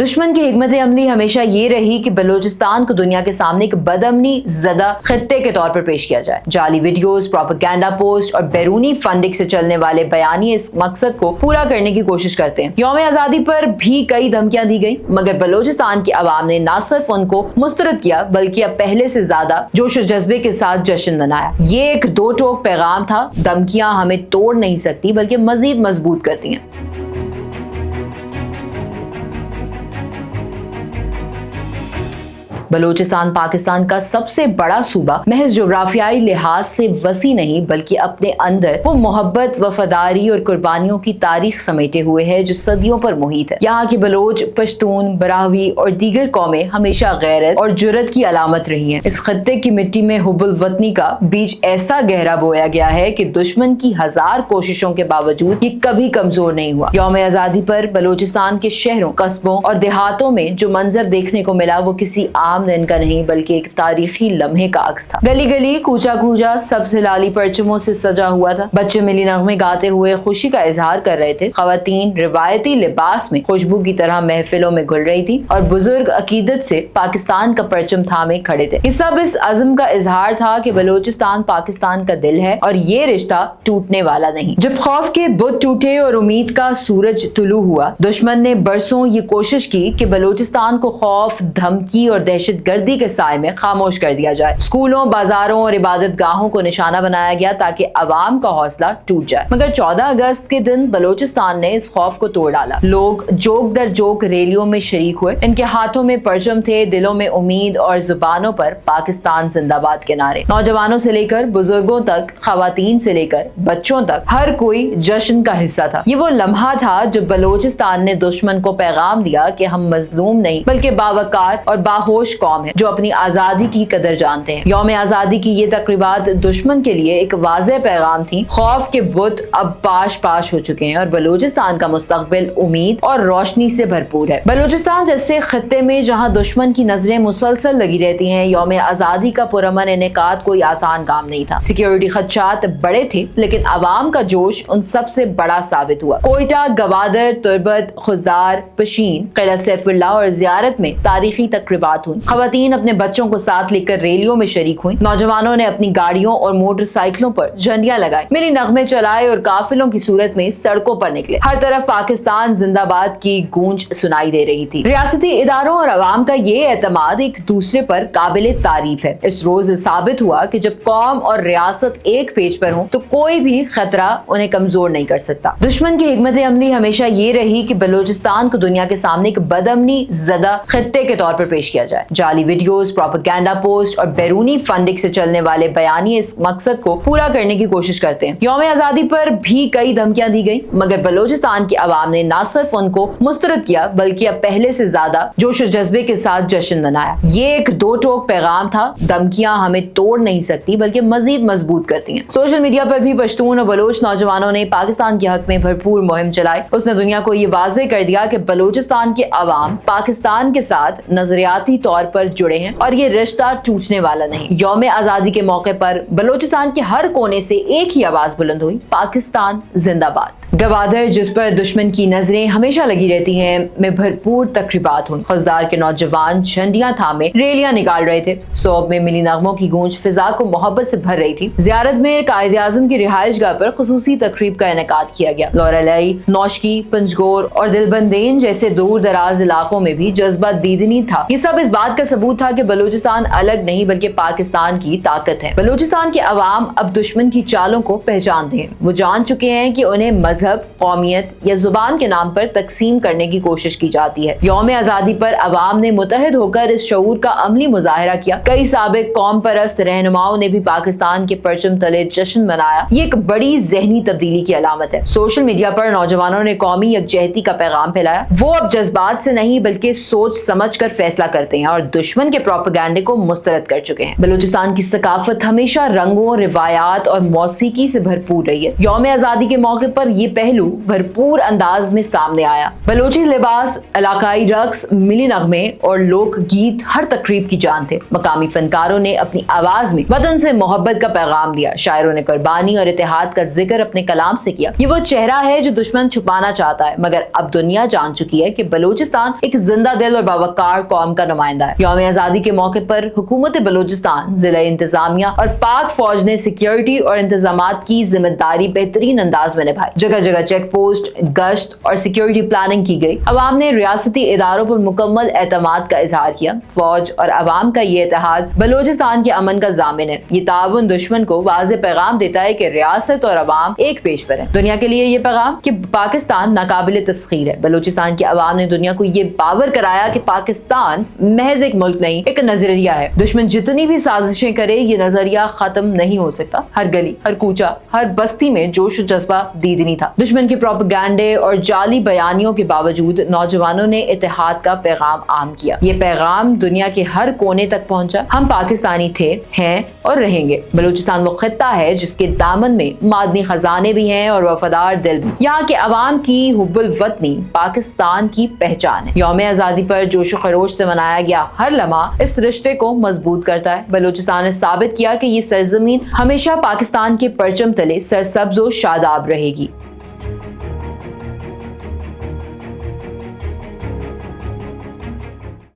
दुश्मन की हिकमत अमली हमेशा ये रही कि बलूचिस्तान को दुनिया के सामने एक बदअमनी ज़दा खित्ते के तौर पर पेश किया जाए। जाली वीडियोस, प्रोपेगेंडा पोस्ट और बैरूनी फंडिंग से चलने वाले बयानी इस मकसद को पूरा करने की कोशिश करते हैं। यौम आज़ादी पर भी कई धमकियां दी गई, मगर बलूचिस्तान की आवाम ने न सिर्फ उनको मुस्तरद किया बल्कि अब पहले से ज्यादा जोश और जज्बे के साथ जश्न मनाया। ये एक दो टोक पैगाम था, धमकियां हमें तोड़ नहीं सकती बल्कि मजीद मजबूत करती हैं। बलूचिस्तान पाकिस्तान का सबसे बड़ा सूबा महज जोग्राफियाई लिहाज से वसी नहीं बल्कि अपने अंदर वो मोहब्बत, वफादारी और कुर्बानियों की तारीख समेटे हुए है जो सदियों पर मुहित है। यहाँ की बलोच, पश्तून, बराहवी और दीगर कौमें हमेशा गैरत और जुर्रत की अलामत रही हैं। इस खत्ते की मिट्टी में हुब्बुल वतनी का बीज ऐसा गहरा बोया गया है कि दुश्मन की हजार कोशिशों के बावजूद ये कभी कमजोर नहीं हुआ। यौम आज़ादी पर बलूचिस्तान के शहरों, कस्बों और देहातों में जो मंजर देखने को मिला वो किसी आम दिन का नहीं बल्कि एक तारीखी लम्हे का अक्स था। गली गली, कूचा कूचा सबसे लाली परचमों से सजा हुआ था। बच्चे मिली नगमे गाते हुए खुशी का इजहार कर रहे थे। खवातीन रिवायती लिबास में खुशबू की तरह महफिलों में घुल रही थी और बुजुर्ग अकीदत से पाकिस्तान का परचम थामे खड़े थे। ये सब इस अज़्म का इजहार था कि बलूचिस्तान पाकिस्तान का दिल है और ये रिश्ता टूटने वाला नहीं। जब खौफ के बुत टूटे और उम्मीद का सूरज तुलू हुआ, दुश्मन ने बरसों ये कोशिश की कि बलूचिस्तान को खौफ, धमकी और दहशत गर्दी के साए में खामोश कर दिया जाए। स्कूलों, बाजारों और इबादत गाहों को निशाना बनाया गया ताकि अवाम का हौसला टूट जाए। मगर 14 अगस्त के दिन बलूचिस्तान ने इस खौफ को तोड़ डाला। लोग जोक दर जोक रैलियों में शरीक हुए। इनके हाथों में परचम थे, दिलों में उम्मीद और जुबानों पर पाकिस्तान जिंदाबाद के नारे। नौजवानों से लेकर बुजुर्गों तक, खवातीन से लेकर बच्चों तक, हर कोई जश्न का हिस्सा था। ये वो लम्हा था जब बलूचिस्तान ने दुश्मन को पैगाम दिया कि हम मजलूम नहीं बल्कि बावकार और बाहोश कौम है जो अपनी आजादी की कदर जानते हैं। यौम आजादी की ये तकरीबात दुश्मन के लिए एक वाज़ेह पैगाम थी। खौफ के बुत अब पाश पाश हो चुके हैं और बलूचिस्तान का मुस्तकबिल उम्मीद और रोशनी से भरपूर है। बलूचिस्तान जैसे खत्ते में जहां दुश्मन की नजरें मुसलसल लगी रहती हैं, यौम आजादी का पुरअमन इनेकाद कोई आसान काम नहीं था। सिक्योरिटी खदशात बड़े थे लेकिन अवाम का जोश उन सबसे बड़ा साबित हुआ। कोयटा, गवादर, तुर्बत, खुजदार, पशीन, किला सैफुल्लाह और जियारत में तारीखी तकरीबात हुई। खवातीन अपने बच्चों को साथ लेकर रैलियों में शरीक हुई। नौजवानों ने अपनी गाड़ियों और मोटरसाइकिलों पर झंडियां लगाई, मिली नगमे चलाए और काफिलों की सूरत में सड़कों पर निकले। हर तरफ पाकिस्तान जिंदाबाद की गूंज सुनाई दे रही थी। रियासती इदारों और अवाम का ये एतमाद एक दूसरे पर काबिले तारीफ है। इस रोज साबित हुआ कि जब कौम और रियासत एक पेज पर हो तो कोई भी खतरा उन्हें कमजोर नहीं कर सकता। दुश्मन की हिकमत अमली हमेशा ये रही कि बलूचिस्तान को दुनिया के सामने एक बदअमनी ज़दा खित्ते के तौर पर पेश किया जाए। जाली वीडियोस, प्रोपेगेंडा पोस्ट और बैरूनी फंडिंग से चलने वाले बयानी इस मकसद को पूरा करने की कोशिश करते हैं। यौम आज़ादी पर भी कई धमकियां दी गई, मगर बलूचिस्तान की आवाम ने न सिर्फ उनको मुस्तरद किया बल्कि अब पहले से ज्यादा जोश और जज्बे के साथ जश्न मनाया। ये एक दो टोक पैगाम था, धमकियां हमें तोड़ नहीं सकती बल्कि मजीद मजबूत करती हैं। सोशल मीडिया पर भी पश्तून और बलोच नौजवानों ने पाकिस्तान के हक में भरपूर मुहिम चलाई। उसने दुनिया को ये वाज़ेह कर दिया कि बलूचिस्तान के अवाम पाकिस्तान के साथ नजरियाती तौर पर जुड़े हैं और ये रिश्ता टूटने वाला नहीं। यौम आज़ादी के मौके पर बलूचिस्तान के हर कोने से एक ही आवाज बुलंद हुई, पाकिस्तान जिंदाबाद। गवादर, जिस पर दुश्मन की नजरें हमेशा लगी रहती हैं, में भरपूर तकरीबात हुई। खुजदार के नौजवान झंडियां थामे रैलियां निकाल रहे थे। सोब में मिली नगमों की गूंज फिजा को मोहब्बत से भर रही थी। जियारत में कायदे आजम की रिहाइश गाह पर खुसूसी तकरीब का इनेकाद किया गया। लौरालाई, नौशकी, पंजगोर और दिलबंदेन जैसे दूर दराज इलाकों में भी जज्बा दीदनी था। ये सब इस बात का सबूत था कि बलूचिस्तान अलग नहीं बल्कि पाकिस्तान की ताकत है। बलूचिस्तान के अवाम अब दुश्मन की चालों को पहचानते हैं। वो जान चुके हैं कि उन्हें मजहब, कौमियत या जुबान के नाम पर तकसीम करने की कोशिश की जाती है। यौम आज़ादी पर अवाम ने मुतहद होकर इस शऊर का अमली मुजाहरा किया। कई साबिक कौम परस्त रहनुमाओं ने भी पाकिस्तान के परचम तले जश्न मनाया। ये एक बड़ी ज़हनी तब्दीली की अलामत है। सोशल मीडिया पर नौजवानों ने कौमी यकजहती का पैगाम फैलाया। वो अब जज्बात से नहीं बल्कि सोच समझ कर फैसला करते हैं और और दुश्मन के प्रोपेगेंडे को मुस्तरद कर चुके हैं। बलूचिस्तान की सकाफत हमेशा रंगों, रिवायात और मौसीकी से भरपूर रही है। यौम आजादी के मौके पर ये पहलू भरपूर अंदाज में सामने आया। बलोची लिबास, इलाकाई रक्स, मिली नगमे और लोक गीत हर तकरीब की जान थे। मकामी फनकारों ने अपनी आवाज में वतन से मोहब्बत का पैगाम दिया। शायरों ने कुर्बानी और इत्तेहाद का जिक्र अपने कलाम से किया। ये वो चेहरा है जो दुश्मन छुपाना चाहता है, मगर अब दुनिया जान चुकी है कि बलूचिस्तान एक जिंदा दिल और बावकार कौम का नुमाइंदा है। यौम आजादी के मौके पर हुकूमत बलूचिस्तान, जिला इंतजामिया और पाक फौज ने सिक्योरिटी और इंतजामात की जिम्मेदारी बेहतरीन अंदाज में निभाई। जगह जगह चेक पोस्ट, गश्त और सिक्योरिटी प्लानिंग की गई। अवाम ने रियासती इदारों पर मुकम्मल एतमाद का इजहार किया। फौज और अवाम का ये इत्तेहाद बलूचिस्तान के अमन का जामिन है। ये ताउन दुश्मन को वाज़ेह पैगाम देता है कि रियासत और अवाम एक पेश पर है। दुनिया के लिए ये पैगाम कि पाकिस्तान नाकाबिल तस्खीर है। बलूचिस्तान के अवाम ने दुनिया को ये बावर कराया कि पाकिस्तान महज एक मुल्क नहीं, एक नजरिया है। दुश्मन जितनी भी साजिशें करे, ये नजरिया खत्म नहीं हो सकता। हर गली, हर कूचा, हर बस्ती में जोश और जज्बा दीदनी था। दुश्मन के प्रोपेगेंडे और जाली बयानियों के बावजूद नौजवानों ने इत्तेहाद का पैगाम आम किया। ये पैगाम दुनिया के हर कोने तक पहुंचा। हम पाकिस्तानी थे, हैं और रहेंगे। बलूचिस्तान वो खित्ता है जिसके दामन में मादनी खजाने भी हैं और वफादार दिल भी। यहाँ के अवाम की हुब्बुल वतनी पाकिस्तान की पहचान है। यौम आजादी पर जोश खरोश से मनाया गया हर लम्हा इस रिश्ते को मजबूत करता है। बलूचिस्तान ने साबित किया कि ये सरजमीन हमेशा पाकिस्तान के परचम तले सरसब्ज और शादाब रहेगी।